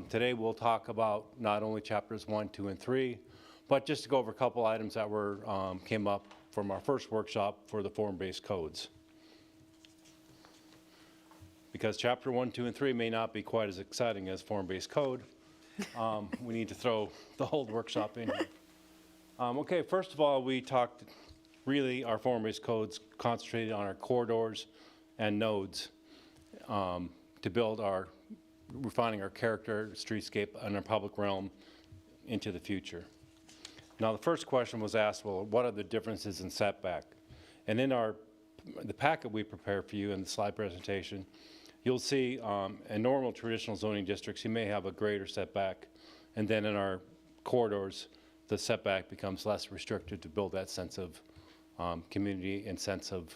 Today we'll talk about not only chapters 1, 2, and 3, but just to go over a couple items that came up from our first workshop for the form-based codes. Because chapter 1, 2, and 3 may not be quite as exciting as form-based code, we need to throw the whole workshop in here. Okay, first of all, we talked, really our form-based codes concentrated on our corridors and nodes to build refining our character, streetscape, and our public realm into the future. Now the first question was asked, well, what are the differences in setback? And in the packet we prepared for you in the slide presentation, you'll see in normal traditional zoning districts, you may have a greater setback, and then in our corridors, the setback becomes less restricted to build that sense of community and sense of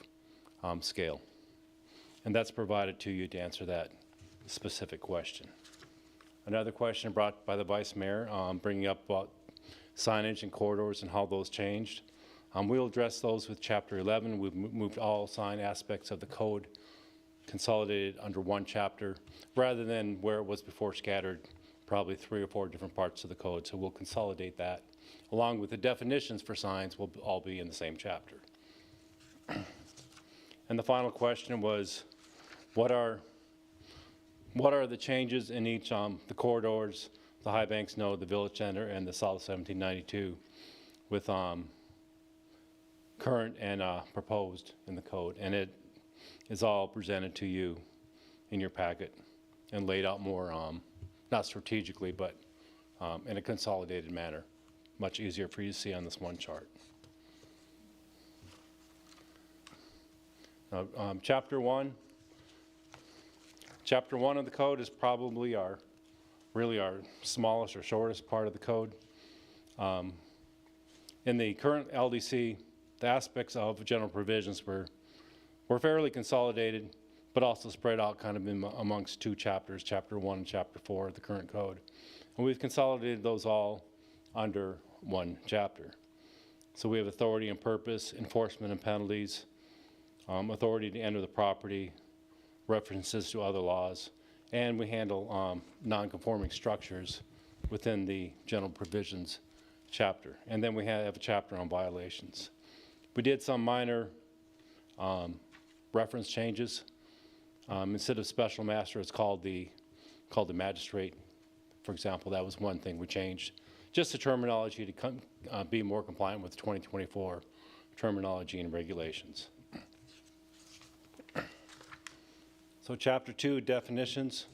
scale. And that's provided to you to answer that specific question. Another question brought by the Vice Mayor, bringing up about signage and corridors and how those changed. We'll address those with Chapter 11. We've moved all sign aspects of the code consolidated under one chapter, rather than where it was before scattered, probably 3 or 4 different parts of the code. So we'll consolidate that, along with the definitions for signs will all be in the same chapter. And the final question was, what are the changes in each, the corridors, the High Banks node, the Village Center, and the South 1792 with current and proposed in the code. And it is all presented to you in your packet and laid out more, not strategically, but in a consolidated manner. Much easier for you to see on this one chart. Now, Chapter 1 of the code is probably really our smallest or shortest part of the code. In the current LDC, the aspects of general provisions were fairly consolidated, but also spread out kind of amongst 2 chapters, Chapter 1 and Chapter 4 of the current code. And we've consolidated those all under one chapter. So we have authority and purpose, enforcement and penalties, authority to enter the property, references to other laws, and we handle non-conforming structures within the general provisions chapter. And then we have a chapter on violations. We did some minor reference changes. Instead of special master, it's called the magistrate. For example, that was one thing we changed. Just the terminology to be more compliant with 2024 terminology and regulations. So Chapter 2, definitions.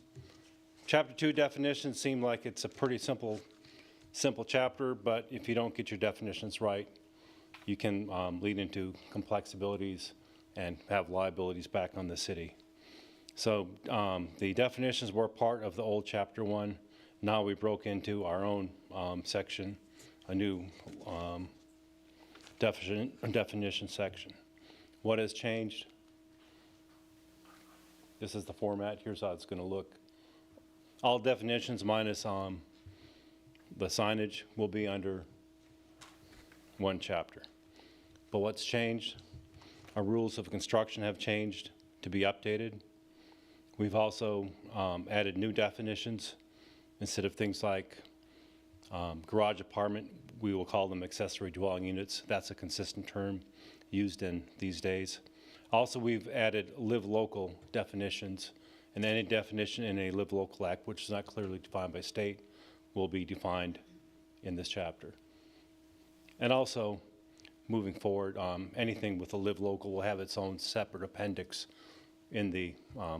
Chapter 2 definitions seem like it's a pretty simple chapter, but if you don't get your definitions right, you can lead into complexibilities and have liabilities back on the city. So the definitions were part of the old Chapter 1. Now we broke into our own section, a new definition section. What has changed? This is the format. Here's how it's going to look. All definitions minus the signage will be under one chapter. But what's changed? Our rules of construction have changed to be updated. We've also added new definitions. Instead of things like garage apartment, we will call them accessory dwelling units. That's a consistent term used in these days. Also, we've added live local definitions, and any definition in a live local act, which is not clearly defined by state, will be defined in this chapter. And also, moving forward, anything with a live local will have its own separate appendix in the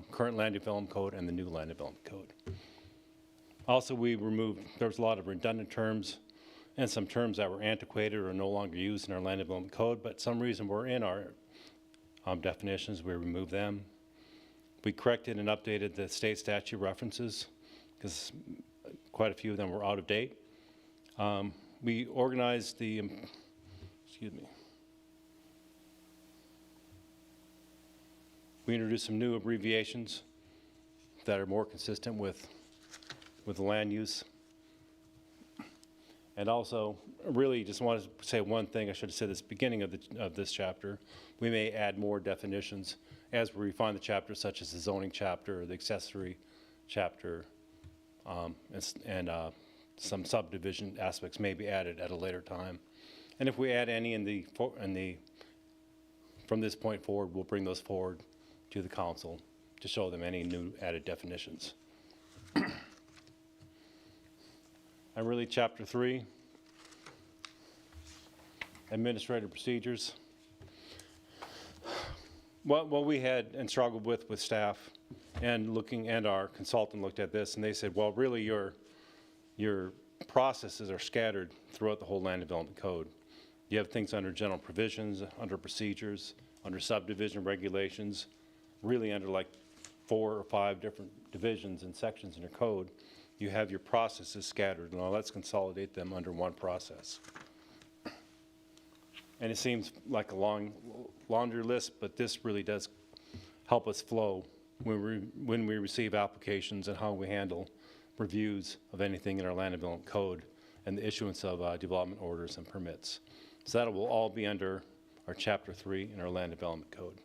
current land development code and the new land development code. Also, there was a lot of redundant terms and some terms that were antiquated or no longer used in our land development code, but some reason were in our definitions, we removed them. We corrected and updated the state statute references because quite a few of them were out of date. We organized the, we introduced some new abbreviations that are more consistent with the land use. And also, really just wanted to say one thing I should have said at the beginning of this chapter. We may add more definitions as we refine the chapter, such as the zoning chapter or the accessory chapter some subdivision aspects may be added at a later time. And if we add any from this point forward, we'll bring those forward to the council to show them any new added definitions. And really, Chapter 3, administrative procedures. What we had and struggled with staff and our consultant looked at this, and they said, well, really your processes are scattered throughout the whole land development code. You have things under general provisions, under procedures, under subdivision regulations, really under like 4 or 5 different divisions and sections in your code. You have your processes scattered, and let's consolidate them under one process. And it seems like a long laundry list, but this really does help us flow when we receive applications and how we handle reviews of anything in our land development code and the issuance of development orders and permits. So that will all be under our Chapter 3 in our land development code.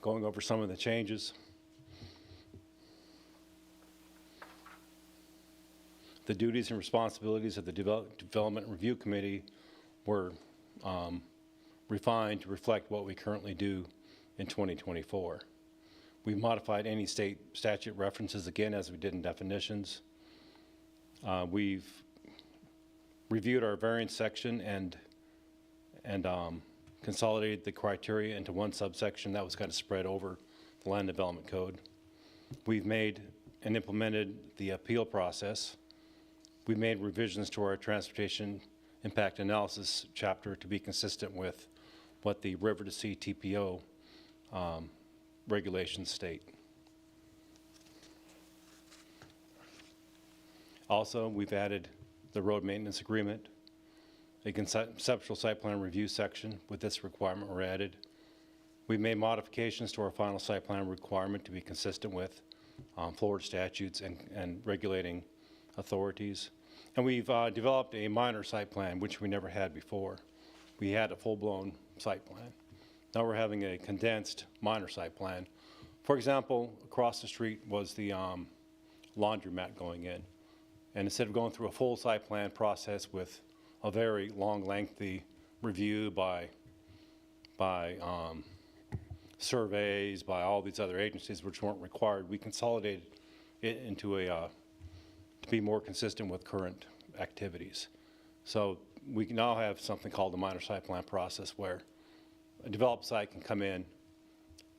Going over some of the changes. The duties and responsibilities of the Development Review Committee were refined to reflect what we currently do in 2024. We've modified any state statute references again as we did in definitions. We've reviewed our variance section and consolidated the criteria into one subsection that was kind of spread over the land development code. We've made and implemented the appeal process. We've made revisions to our transportation impact analysis chapter to be consistent with what the River to Sea TPO regulations state. Also, we've added the road maintenance agreement, a conceptual site plan review section with this requirement were added. We've made modifications to our final site plan requirement to be consistent with Florida statutes and regulating authorities. And we've developed a minor site plan, which we never had before. We had a full-blown site plan. Now we're having a condensed minor site plan. For example, across the street was the laundromat going in. And instead of going through a full site plan process with a very long, lengthy review by surveys, by all these other agencies which weren't required, we consolidated it into to be more consistent with current activities. So we can now have something called the minor site plan process where a developed site can come in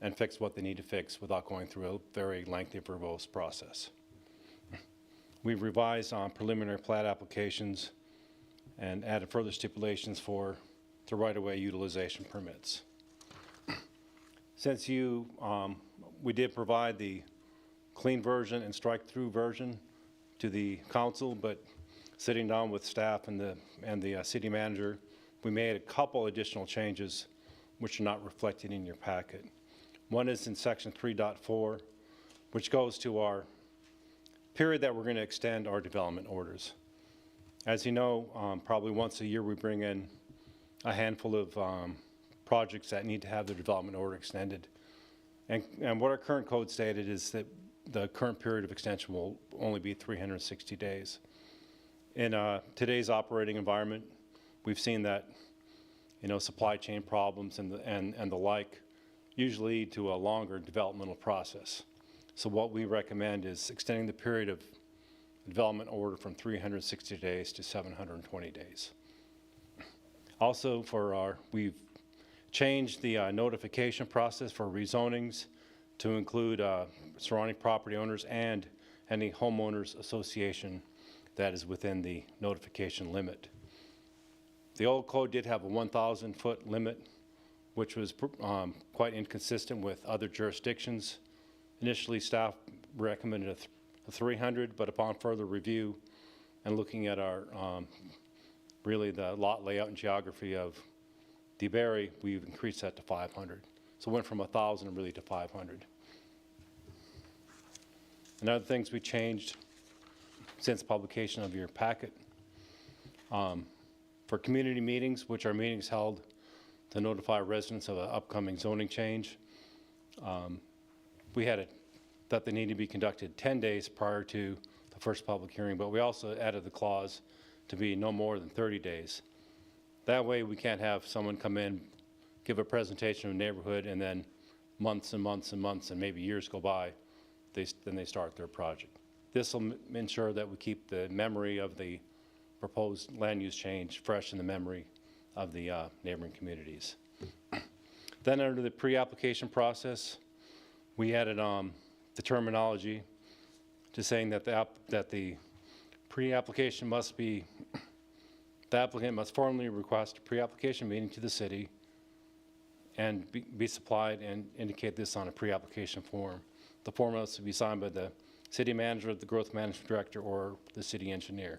and fix what they need to fix without going through a very lengthy, verbose process. We've revised on preliminary plat applications and added further stipulations for the right-of-way utilization permits. Since we did provide the clean version and strike-through version to the council, but sitting down with staff and the city manager, we made a couple additional changes which are not reflected in your packet. One is in section 3.4, which goes to our period that we're going to extend our development orders. As you know, probably once a year we bring in a handful of projects that need to have their development order extended. And what our current code stated is that the current period of extension will only be 360 days. In today's operating environment, we've seen that supply chain problems and the like usually lead to a longer developmental process. So what we recommend is extending the period of development order from 360 days to 720 days. Also, we've changed the notification process for rezonings to include surrounding property owners and any homeowners association that is within the notification limit. The old code did have a 1,000-foot limit, which was quite inconsistent with other jurisdictions. Initially, staff recommended a 300, but upon further review and looking at our really the lot layout and geography of DeBary, we've increased that to 500. So it went from 1,000 really to 500. And other things we changed since publication of your packet. For community meetings, which are meetings held to notify residents of an upcoming zoning change, we had it, that they need to be conducted 10 days prior to the first public hearing, but we also added the clause to be no more than 30 days. That way we can't have someone come in, give a presentation of a neighborhood, and then months and months and months and maybe years go by, then they start their project. This will ensure that we keep the memory of the proposed land use change fresh in the memory of the neighboring communities. Then under the pre-application process, we added the terminology to saying that the pre-application must be, the applicant must formally request a pre-application meeting to the city and be supplied and indicate this on a pre-application form. The form must be signed by the city manager, the growth management director, or the city engineer.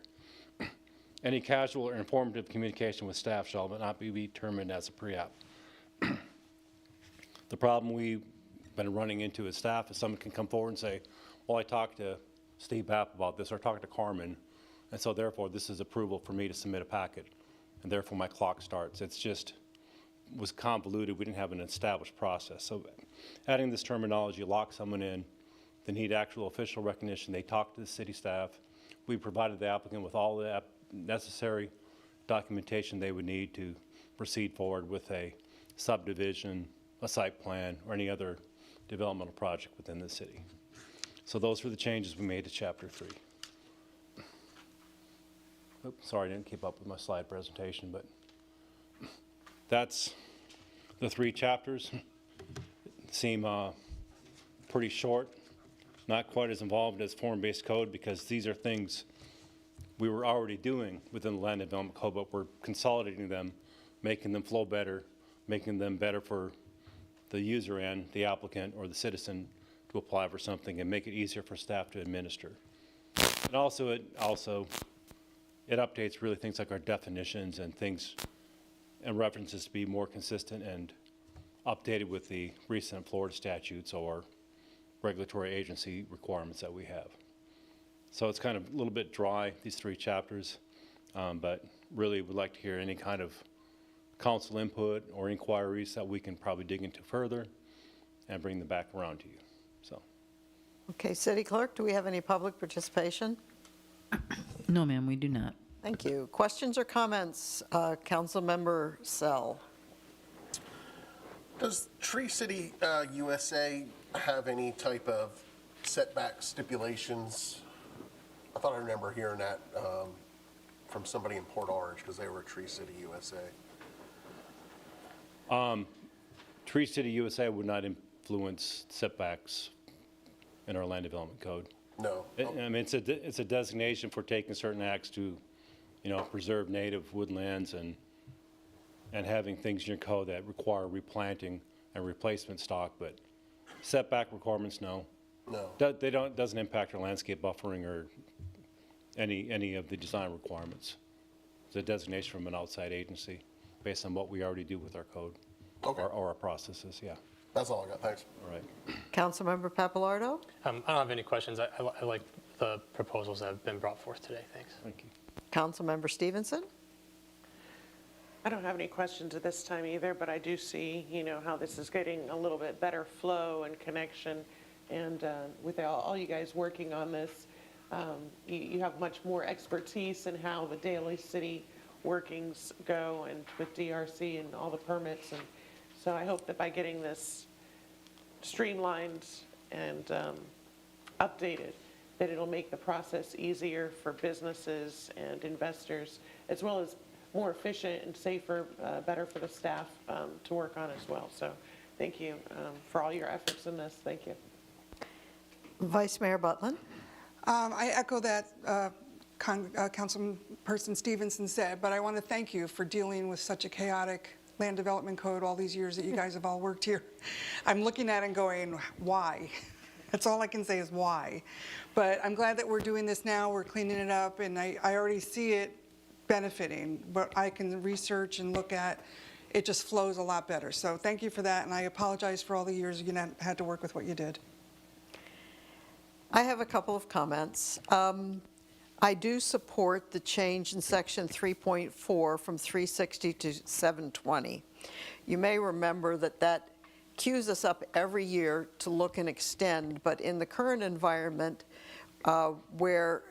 Any casual or informative communication with staff shall not be determined as a pre-app. The problem we've been running into as staff is someone can come forward and say, well, I talked to Steve Bapp about this, or talked to Carmen, and so therefore this is approval for me to submit a packet, and therefore my clock starts. It's just, was convoluted. We didn't have an established process. So adding this terminology locks someone in. They need actual official recognition. They talk to the city staff. We provided the applicant with all the necessary documentation they would need to proceed forward with a subdivision, a site plan, or any other developmental project within the city. So those were the changes we made to Chapter 3. Oops, sorry, I didn't keep up with my slide presentation, but that's the 3 chapters. Seem pretty short, not quite as involved as form-based code, because these are things we were already doing within the land development code, but we're consolidating them, making them flow better, making them better for the user and the applicant or the citizen to apply for something, and make it easier for staff to administer. And also it updates really things like our definitions and things and references to be more consistent and updated with the recent Florida statutes or regulatory agency requirements that we have. So it's kind of a little bit dry, these 3 chapters, but really would like to hear any kind of council input or inquiries that we can probably dig into further and bring them back around to you. So. Okay, City Clerk, do we have any public participation? No, ma'am, we do not. Thank you. Questions or comments? Councilmember Sell. Does Tree City USA have any type of setback stipulations? I thought I remember hearing that from somebody in Port Orange because they were Tree City USA. Tree City USA would not influence setbacks in our land development code. No. I mean, it's a designation for taking certain acts to, preserve native woodlands and having things in your code that require replanting and replacement stock, but setback requirements, no. No. Doesn't impact our landscape buffering or any of the design requirements. It's a designation from an outside agency based on what we already do with our code. Okay. Or our processes, yeah. That's all I got. Thanks. All right. Councilmember Papalardo? I don't have any questions. I like the proposals that have been brought forth today. Thanks. Thank you. Councilmember Stevenson? I don't have any questions at this time either, but I do see, how this is getting a little bit better flow and connection. And with all you guys working on this, you have much more expertise in how the daily city workings go and with DRC and all the permits. And so I hope that by getting this streamlined and updated, that it'll make the process easier for businesses and investors, as well as more efficient and safer, better for the staff to work on as well. So thank you for all your efforts in this. Thank you. Vice Mayor Butland? I echo that Councilperson Stevenson said, but I want to thank you for dealing with such a chaotic land development code all these years that you guys have all worked here. I'm looking at it and going, why? That's all I can say is why. But I'm glad that we're doing this now. We're cleaning it up, and I already see it benefiting. But I can research and look at, it just flows a lot better. So thank you for that, and I apologize for all the years you had to work with what you did. I have a couple of comments. I do support the change in section 3.4 from 360 to 720. You may remember that cues us up every year to look and extend, but in the current environment, where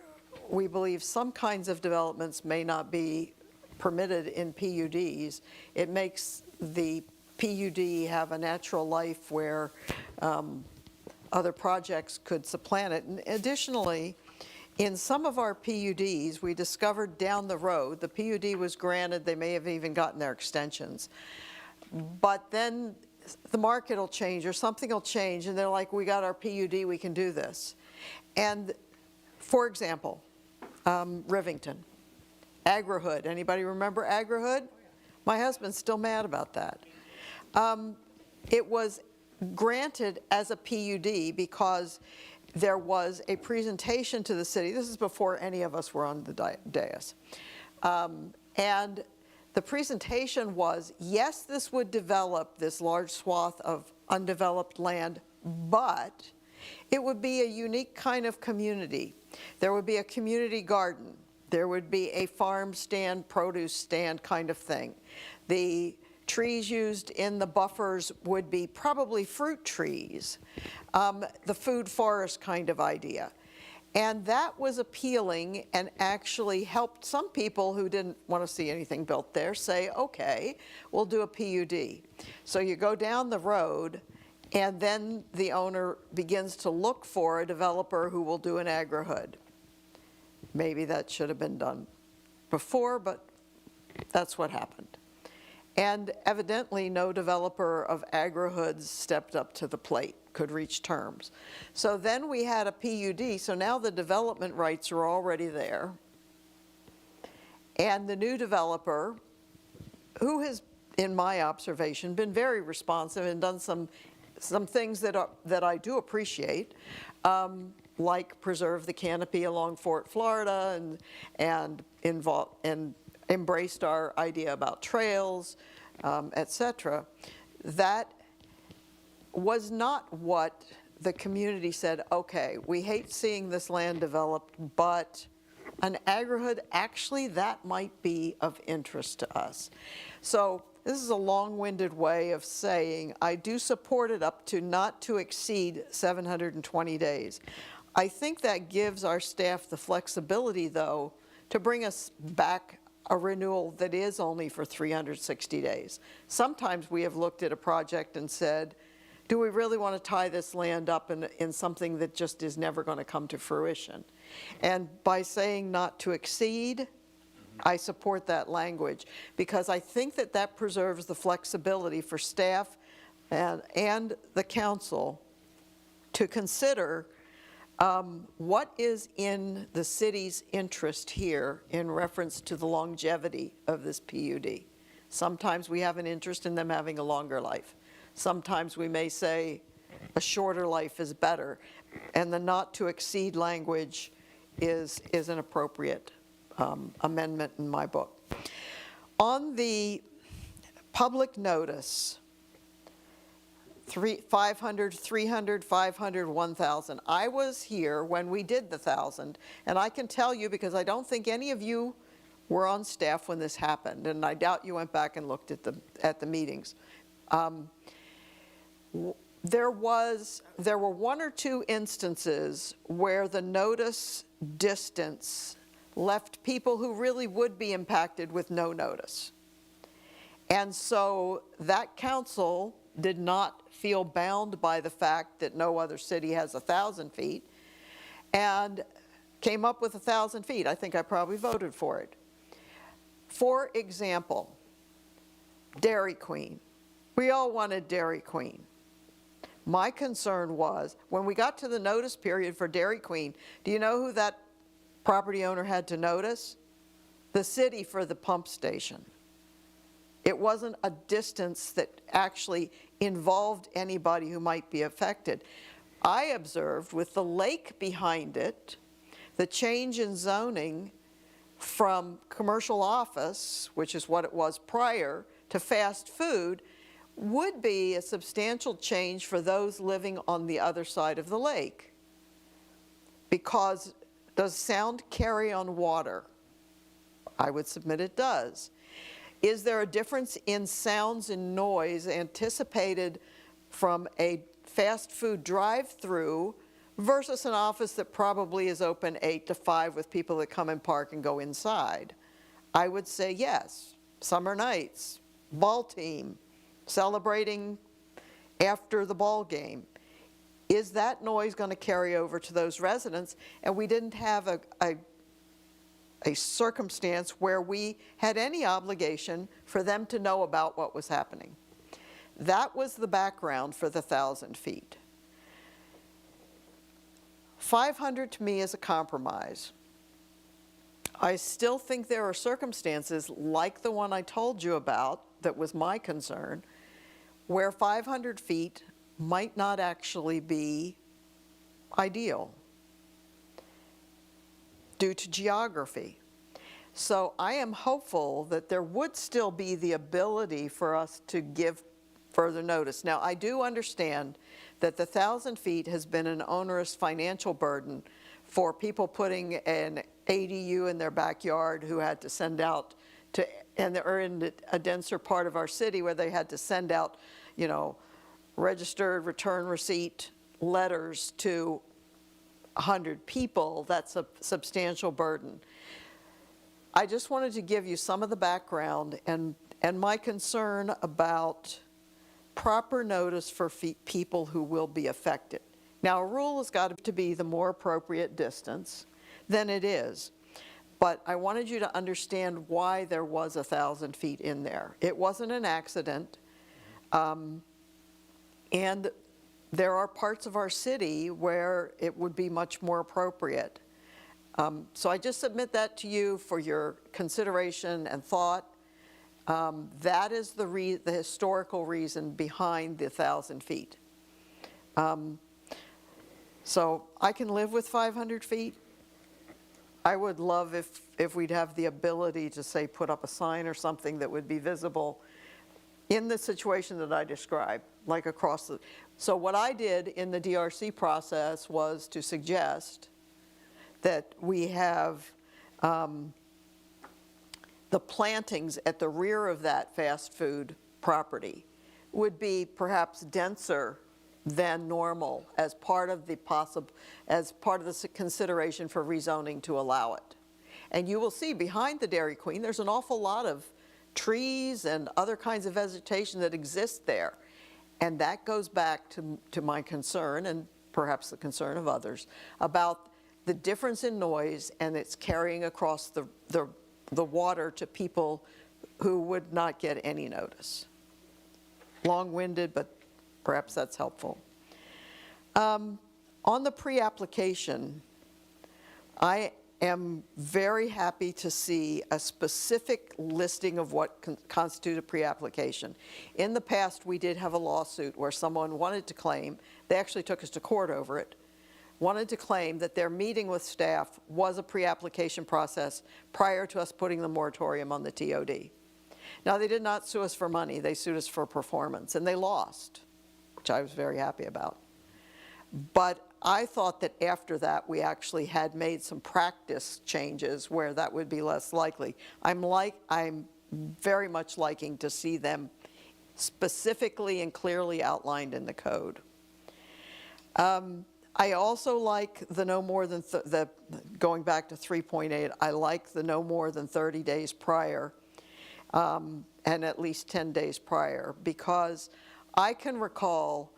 we believe some kinds of developments may not be permitted in PUDs, it makes the PUD have a natural life where other projects could supplant it. And additionally, in some of our PUDs, we discovered down the road, the PUD was granted, they may have even gotten their extensions, but then the market will change or something will change, and they're like, we got our PUD, we can do this. And for example, Rivington, Agri-Hood. Anybody remember Agri-Hood? My husband's still mad about that. It was granted as a PUD because there was a presentation to the city. This is before any of us were on the dais. And the presentation was, yes, this would develop this large swath of undeveloped land, but it would be a unique kind of community. There would be a community garden. There would be a farm stand, produce stand kind of thing. The trees used in the buffers would be probably fruit trees, the food forest kind of idea. And that was appealing and actually helped some people who didn't want to see anything built there say, okay, we'll do a PUD. So you go down the road, and then the owner begins to look for a developer who will do an Agri-Hood. Maybe that should have been done before, but that's what happened. And evidently, no developer of Agri-Hoods stepped up to the plate, could reach terms. So then we had a PUD, so now the development rights are already there. And the new developer, who has, in my observation, been very responsive and done some things that I do appreciate, like preserve the canopy along Fort Florida and embraced our idea about trails, et cetera. That was not what the community said, okay, we hate seeing this land developed, but an Agri-Hood, actually that might be of interest to us. So this is a long-winded way of saying I do support it up to not to exceed 720 days. I think that gives our staff the flexibility, though, to bring us back a renewal that is only for 360 days. Sometimes we have looked at a project and said, do we really want to tie this land up in something that just is never going to come to fruition? And by saying not to exceed, I support that language because I think that that preserves the flexibility for staff and the council to consider what is in the city's interest here in reference to the longevity of this PUD. Sometimes we have an interest in them having a longer life. Sometimes we may say a shorter life is better, and the not to exceed language is an appropriate amendment in my book. On the public notice, 500, 300, 500, 1,000. I was here when we did the 1,000, and I can tell you because I don't think any of you were on staff when this happened, and I doubt you went back and looked at the meetings. There were one or two instances where the notice distance left people who really would be impacted with no notice. And so that council did not feel bound by the fact that no other city has 1,000 feet and came up with 1,000 feet. I think I probably voted for it. For example, Dairy Queen. We all wanted Dairy Queen. My concern was when we got to the notice period for Dairy Queen, do you know who that property owner had to notice? The city for the pump station. It wasn't a distance that actually involved anybody who might be affected. I observed with the lake behind it, the change in zoning from commercial office, which is what it was prior, to fast food, would be a substantial change for those living on the other side of the lake. Because does sound carry on water? I would submit it does. Is there a difference in sounds and noise anticipated from a fast food drive-through versus an office that probably is open 8 to 5 with people that come and park and go inside? I would say yes. Summer nights, ball team, celebrating after the ball game. Is that noise going to carry over to those residents? And we didn't have a circumstance where we had any obligation for them to know about what was happening. That was the background for the 1,000 feet. 500 to me is a compromise. I still think there are circumstances like the one I told you about that was my concern, where 500 feet might not actually be ideal due to geography. So I am hopeful that there would still be the ability for us to give further notice. Now, I do understand that the 1,000 feet has been an onerous financial burden for people putting an ADU in their backyard who had to send out to, and they're in a denser part of our city where they had to send out, you know, registered return receipt letters to 100 people. That's a substantial burden. I just wanted to give you some of the background and my concern about proper notice for people who will be affected. Now, a rule has got to be the more appropriate distance than it is. But I wanted you to understand why there was 1,000 feet in there. It wasn't an accident. And there are parts of our city where it would be much more appropriate. So I just submit that to you for your consideration and thought. That is the historical reason behind the 1,000 feet. So I can live with 500 feet. I would love if we'd have the ability to, say, put up a sign or something that would be visible in the situation that I described, like across the. So what I did in the DRC process was to suggest that we have the plantings at the rear of that fast food property would be perhaps denser than normal as part of the consideration for rezoning to allow it. And you will see behind the Dairy Queen, there's an awful lot of trees and other kinds of vegetation that exist there. And that goes back to my concern, and perhaps the concern of others, about the difference in noise and its carrying across the water to people who would not get any notice. Long-winded, but perhaps that's helpful. On the pre-application, I am very happy to see a specific listing of what constitutes a pre-application. In the past, we did have a lawsuit where someone wanted to claim, they actually took us to court over it, wanted to claim that their meeting with staff was a pre-application process prior to us putting the moratorium on the TOD. Now, they did not sue us for money, they sued us for performance, and they lost, which I was very happy about. But I thought that after that, we actually had made some practice changes where that would be less likely. I'm very much liking to see them specifically and clearly outlined in the code. I also like the no more than, going back to 3.8, I like the no more than 30 days prior and at least 10 days prior, because I can recall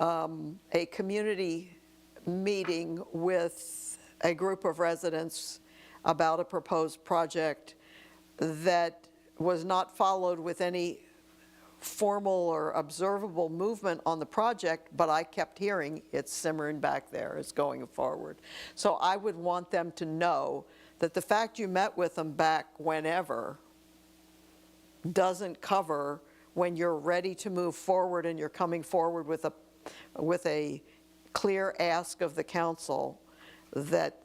a community meeting with a group of residents about a proposed project that was not followed with any formal or observable movement on the project, but I kept hearing it's simmering back there, it's going forward. So I would want them to know that the fact you met with them back whenever doesn't cover when you're ready to move forward and you're coming forward with a clear ask of the council that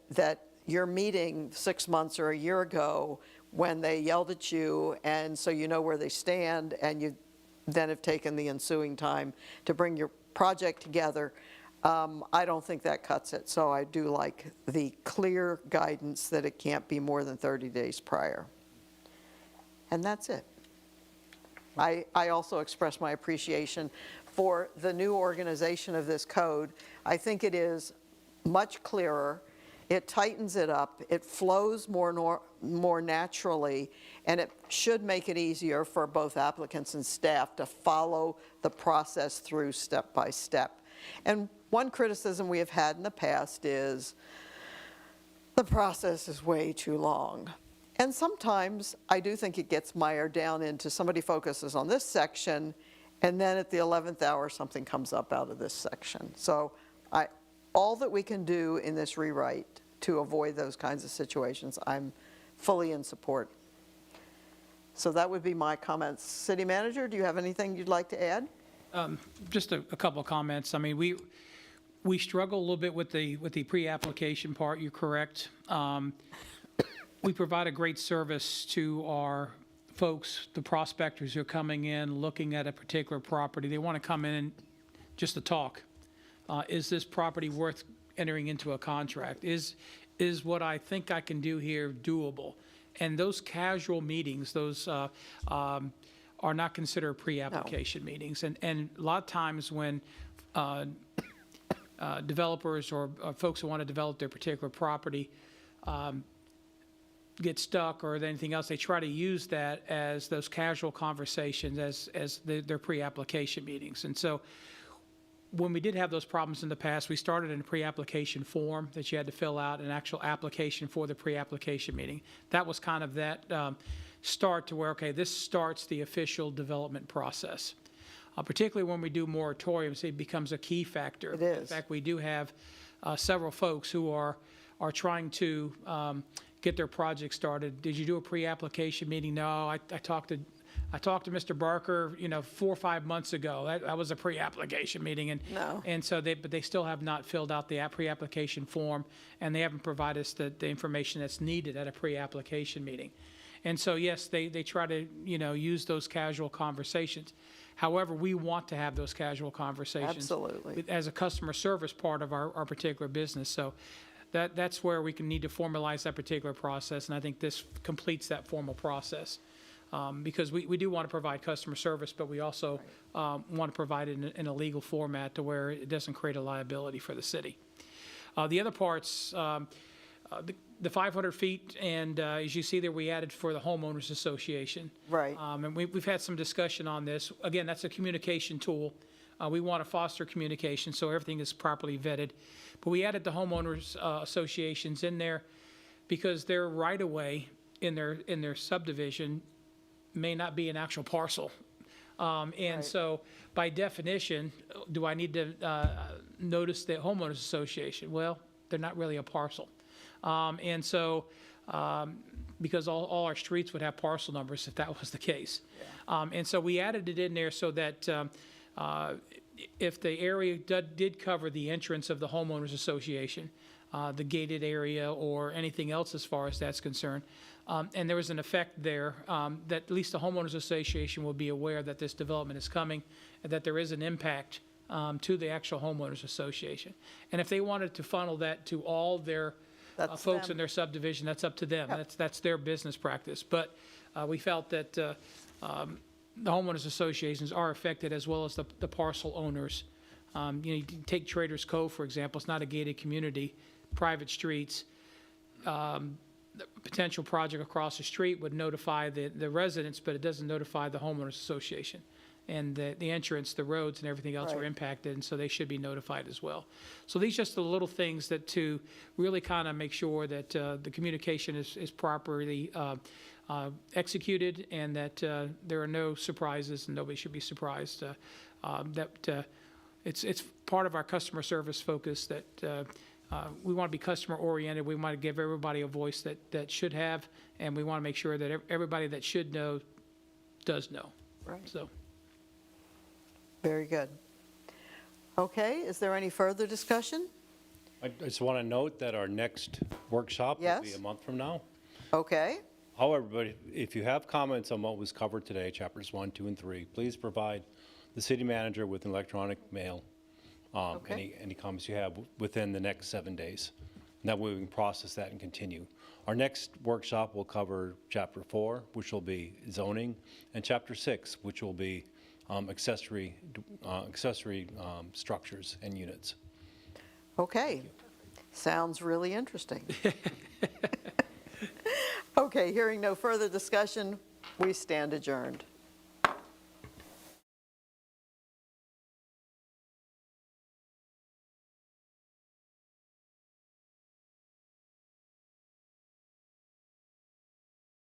you're meeting 6 months or a year ago when they yelled at you, and so you know where they stand, and you then have taken the ensuing time to bring your project together. I don't think that cuts it, so I do like the clear guidance that it can't be more than 30 days prior. And that's it. I also express my appreciation for the new organization of this code. I think it is much clearer. It tightens it up. It flows more naturally, and it should make it easier for both applicants and staff to follow the process through step by step. And one criticism we have had in the past is the process is way too long. And sometimes I do think it gets mired down into somebody focuses on this section, and then at the 11th hour, something comes up out of this section. So all that we can do in this rewrite to avoid those kinds of situations, I'm fully in support. So that would be my comments. City Manager, do you have anything you'd like to add? Just a couple of comments. I mean, we struggle a little bit with the pre-application part. You're correct. We provide a great service to our folks, the prospectors who are coming in, looking at a particular property. They want to come in just to talk. Is this property worth entering into a contract? Is what I think I can do here doable? And those casual meetings, those are not considered pre-application meetings. And a lot of times when developers or folks who want to develop their particular property get stuck or anything else, they try to use that as those casual conversations as their pre-application meetings. And so when we did have those problems in the past, we started in a pre-application form that you had to fill out, an actual application for the pre-application meeting. That was kind of that start to where, okay, this starts the official development process. Particularly when we do moratoriums, it becomes a key factor. It is. In fact, we do have several folks who are trying to get their project started. Did you do a pre-application meeting? No, I talked to Mr. Barker, 4 or 5 months ago. That was a pre-application meeting, and No. and so but they still have not filled out the pre-application form, and they haven't provided us the information that's needed at a pre-application meeting. And so yes, they try to use those casual conversations. However, we want to have those casual conversations. Absolutely. As a customer service part of our particular business. So that's where we can need to formalize that particular process, and I think this completes that formal process. Because we do want to provide customer service, but we also want to provide it in a legal format to where it doesn't create a liability for the city. The other parts, the 500 feet, and as you see there, we added for the homeowners association. Right. And we've had some discussion on this. Again, that's a communication tool. We want to foster communication so everything is properly vetted. But we added the homeowners associations in there because their right-of-way in their subdivision may not be an actual parcel. And so by definition, do I need to notice the homeowners association? Well, they're not really a parcel. And so, because all our streets would have parcel numbers if that was the case. And so we added it in there so that if the area did cover the entrance of the homeowners association, the gated area or anything else as far as that's concerned, and there was an effect there that at least the homeowners association will be aware that this development is coming and that there is an impact to the actual homeowners association. And if they wanted to funnel that to all their That's folks them. in their subdivision, that's up to them. That's their business practice. But we felt that the homeowners associations are affected as well as the parcel owners. You can take Traders Cove, for example. It's not a gated community, private streets. The potential project across the street would notify the residents, but it doesn't notify the homeowners association. And the entrance, the roads and everything else are Right. impacted, and so they should be notified as well. So these just the little things that to really kind of make sure that the communication is properly executed and that there are no surprises and nobody should be surprised. That it's part of our customer service focus that we want to be customer oriented. We want to give everybody a voice that should have, and we want to make sure that everybody that should know does know. Right. So. Very good. Okay, is there any further discussion? I just want to note that our next workshop will be Yes. a month from now. Okay, However, but if you have comments on what was covered today, chapters 1, 2, and 3, please provide the city manager with an electronic mail, Okay. any comments you have within the next 7 days. And that way we can process that and continue. Our next workshop will cover chapter 4, which will be zoning, and chapter 6, which will be accessory structures and units. Okay, sounds really interesting. Okay, hearing no further discussion, we stand adjourned.